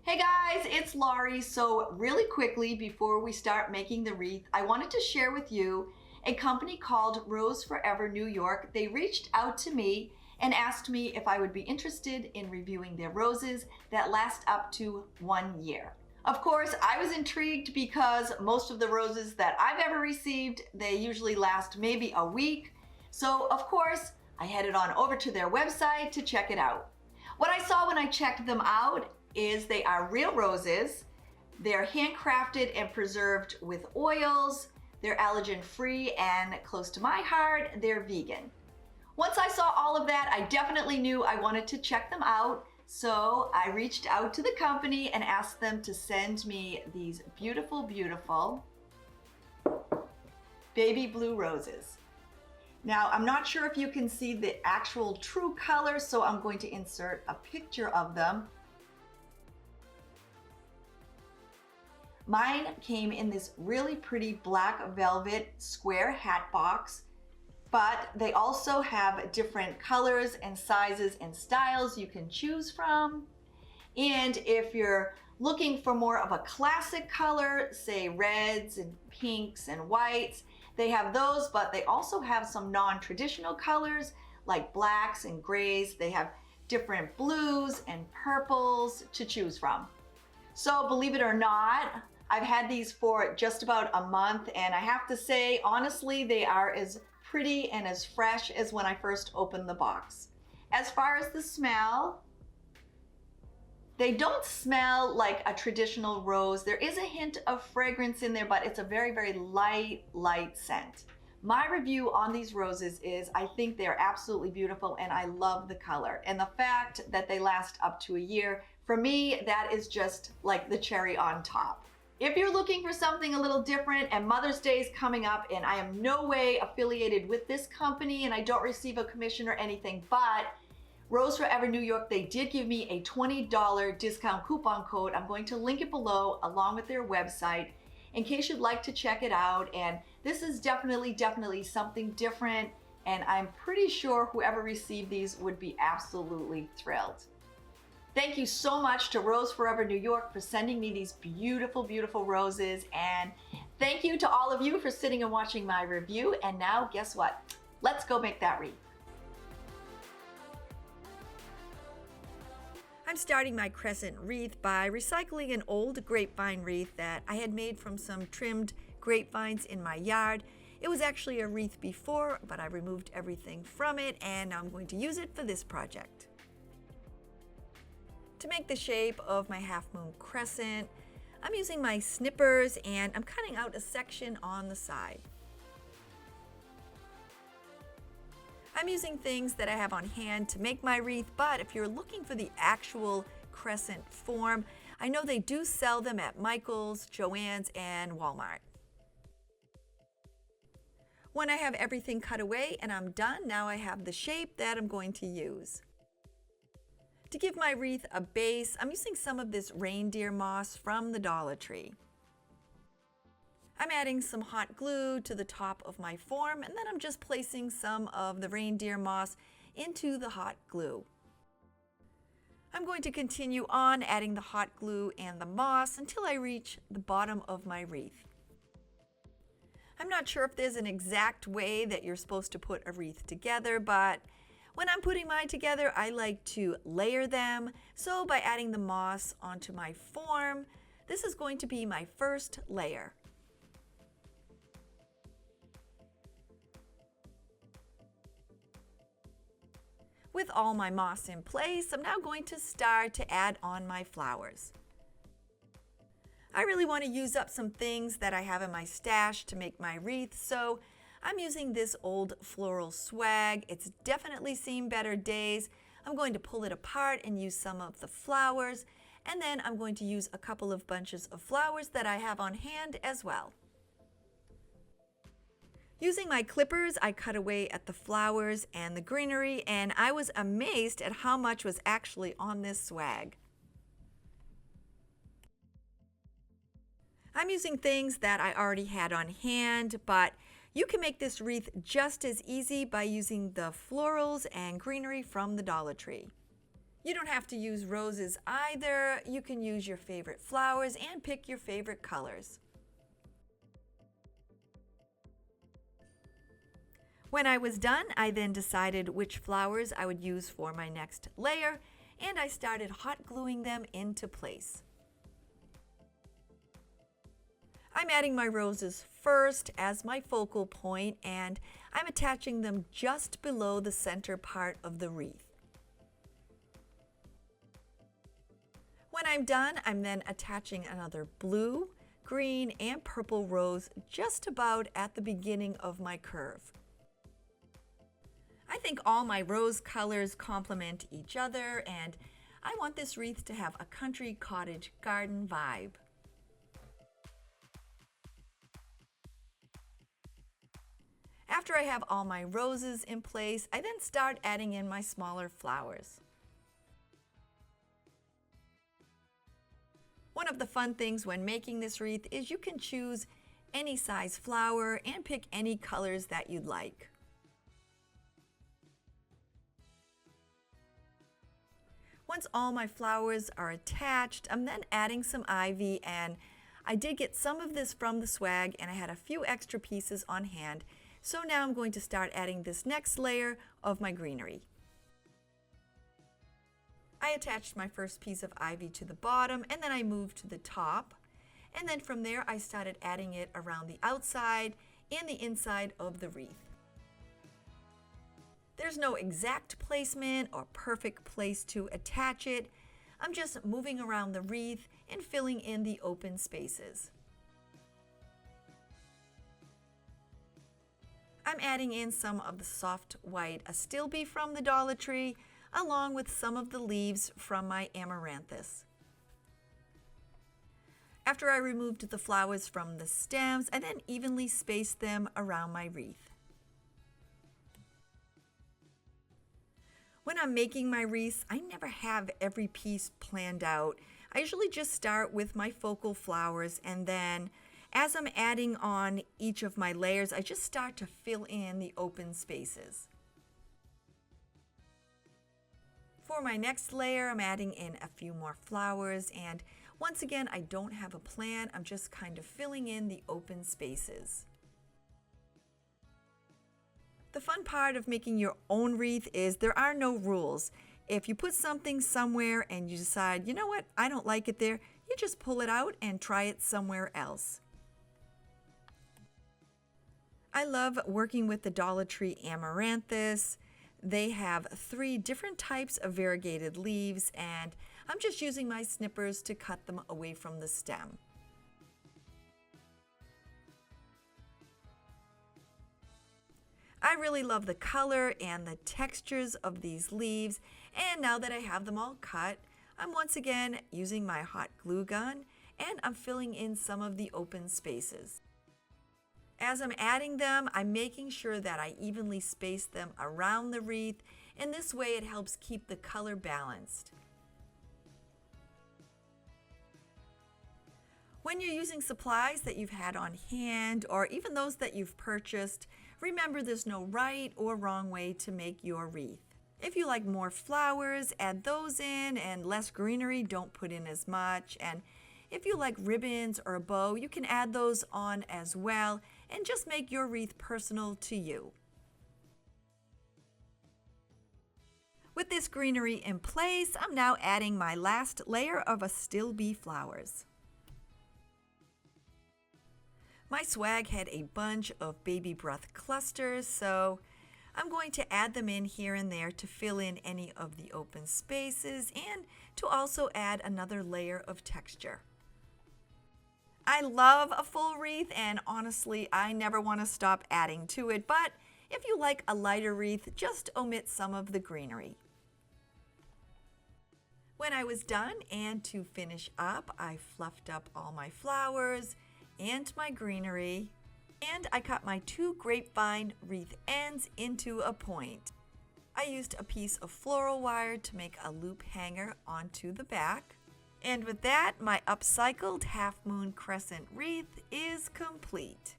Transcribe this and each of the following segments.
Hey guys, it's Laurie. So really quickly before we start making the wreath, I wanted to share with you a company called Rose Forever New York. They reached out to me and asked me if I would be interested in reviewing their roses that last up to 1 year. Of course, I was intrigued because most of the roses that I've ever received, they usually last maybe a week. So of course, I headed on over to their website to check it out. What I saw when I checked them out is they are real roses. They're handcrafted and preserved with oils. They're allergen free and close to my heart, they're vegan. Once I saw all of that, I definitely knew I wanted to check them out. So I reached out to the company and asked them to send me these beautiful, beautiful baby blue roses. Now, I'm not sure if you can see the actual true color, so I'm going to insert a picture of them. Mine came in this really pretty black velvet square hat box, but they also have different colors and sizes and styles you can choose from. And if you're looking for more of a classic color, say reds and pinks and whites, they have those, but they also have some non-traditional colors like blacks and grays. They have different blues and purples to choose from. So believe it or not, I've had these for just about a month, and I have to say, honestly, they are as pretty and as fresh as when I first opened the box. As far as the smell, they don't smell like a traditional rose. There is a hint of fragrance in there, but it's a very, very light scent. My review on these roses is I think they're absolutely beautiful and I love the color. And the fact that they last up to a year, for me, that is just like the cherry on top. If you're looking for something a little different, and Mother's Day is coming up, and I am no way affiliated with this company and I don't receive a commission or anything, but Rose Forever New York, they did give me a $20 discount coupon code. I'm going to link it below along with their website in case you'd like to check it out. And this is definitely something different, and I'm pretty sure whoever received these would be absolutely thrilled. Thank you so much to Rose Forever New York for sending me these beautiful, beautiful roses. And thank you to all of you for sitting and watching my review. And now, guess what? Let's go make that wreath. I'm starting my Crescent wreath by recycling an old grapevine wreath that I had made from some trimmed grapevines in my yard. It was actually a wreath before, but I removed everything from it, and now I'm going to use it for this project. To make the shape of my half-moon crescent, I'm using my snippers and I'm cutting out a section on the side. I'm using things that I have on hand to make my wreath, but if you're looking for the actual crescent form, I know they do sell them at Michael's, Joann's, and Walmart. When I have everything cut away and I'm done, now I have the shape that I'm going to use. To give my wreath a base, I'm using some of this reindeer moss from the Dollar Tree. I'm adding some hot glue to the top of my form, and then I'm just placing some of the reindeer moss into the hot glue. I'm going to continue on adding the hot glue and the moss until I reach the bottom of my wreath. I'm not sure if there's an exact way that you're supposed to put a wreath together, but when I'm putting mine together, I like to layer them. So by adding the moss onto my form, this is going to be my first layer. With all my moss in place, I'm now going to start to add on my flowers. I really want to use up some things that I have in my stash to make my wreath, so I'm using this old floral swag. It's definitely seen better days. I'm going to pull it apart and use some of the flowers, and then I'm going to use a couple of bunches of flowers that I have on hand as well. Using my clippers, I cut away at the flowers and the greenery, and I was amazed at how much was actually on this swag. I'm using things that I already had on hand, but you can make this wreath just as easy by using the florals and greenery from the Dollar Tree. You don't have to use roses either. You can use your favorite flowers and pick your favorite colors. When I was done, I then decided which flowers I would use for my next layer, and I started hot gluing them into place. I'm adding my roses first as my focal point, and I'm attaching them just below the center part of the wreath. When I'm done, I'm then attaching another blue, green, and purple rose just about at the beginning of my curve. I think all my rose colors complement each other, and I want this wreath to have a country cottage garden vibe. After I have all my roses in place, I then start adding in my smaller flowers. One of the fun things when making this wreath is you can choose any size flower and pick any colors that you'd like. Once all my flowers are attached, I'm then adding some ivy, and I did get some of this from the swag and I had a few extra pieces on hand. So now I'm going to start adding this next layer of my greenery. I attached my first piece of ivy to the bottom, and then I moved to the top. And then from there I started adding it around the outside and the inside of the wreath. There's no exact placement or perfect place to attach it. I'm just moving around the wreath and filling in the open spaces. I'm adding in some of the soft white astilbe from the Dollar Tree, along with some of the leaves from my amaranthus. After I removed the flowers from the stems, I then evenly spaced them around my wreath. When I'm making my wreaths, I never have every piece planned out. I usually just start with my focal flowers, and then as I'm adding on each of my layers, I just start to fill in the open spaces. For my next layer, I'm adding in a few more flowers, and once again, I don't have a plan. I'm just kind of filling in the open spaces. The fun part of making your own wreath is there are no rules. If you put something somewhere and you decide, you know what, I don't like it there, you just pull it out and try it somewhere else. I love working with the Dollar Tree amaranthus. They have 3 different types of variegated leaves, and I'm just using my snippers to cut them away from the stem. I really love the color and the textures of these leaves, and now that I have them all cut, I'm once again using my hot glue gun, and I'm filling in some of the open spaces. As I'm adding them, I'm making sure that I evenly space them around the wreath, and this way it helps keep the color balanced. When you're using supplies that you've had on hand, or even those that you've purchased, remember there's no right or wrong way to make your wreath. If you like more flowers, add those in, and less greenery, don't put in as much. And if you like ribbons or a bow, you can add those on as well, and just make your wreath personal to you. With this greenery in place, I'm now adding my last layer of astilbe flowers. My swag had a bunch of baby breath clusters, so I'm going to add them in here and there to fill in any of the open spaces and to also add another layer of texture. I love a full wreath, and honestly, I never want to stop adding to it, but if you like a lighter wreath, just omit some of the greenery. When I was done, and to finish up, I fluffed up all my flowers and my greenery, and I cut my 2 grapevine wreath ends into a point. I used a piece of floral wire to make a loop hanger onto the back. And with that, my upcycled half-moon crescent wreath is complete.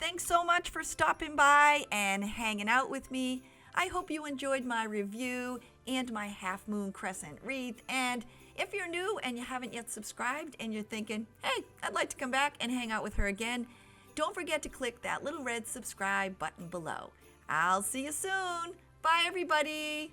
Thanks so much for stopping by and hanging out with me. I hope you enjoyed my review and my half moon crescent wreath. And if you're new and you haven't yet subscribed and you're thinking, hey, I'd like to come back and hang out with her again, don't forget to click that little red subscribe button below. I'll see you soon. Bye, everybody.